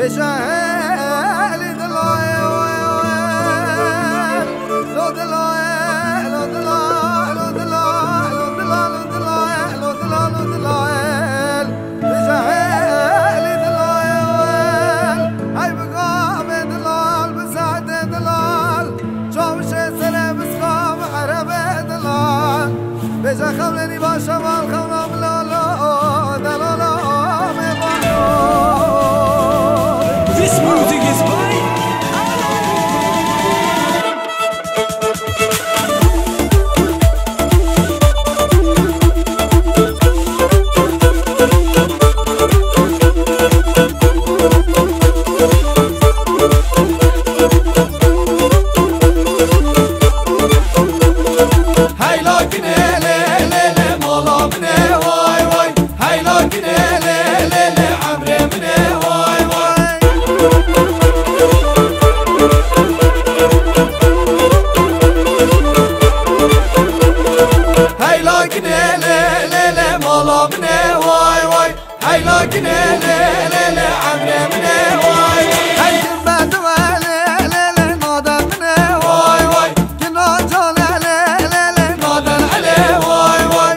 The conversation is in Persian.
بجاهلي دلاي لو دلاي لو دلاي لو دلاي لو دلاي لو دلاي لو دلاي بجاهلي دلاي هاي بقام دلال بسعد دلال شوف شي سنة بسخام عربي دلال بجا خولني باشا والخونا ملالا دلالا This music is by هاي لكن لي لي مولا مني واي واي هاي لكن لي لي عمري مني واي واي هاي لكن لي لي مولا مني واي واي هاي لكن لي لي عمري مني واي هاي بعد لي لي نودا مني واي واي كنا جول لي لي نودا عليه واي واي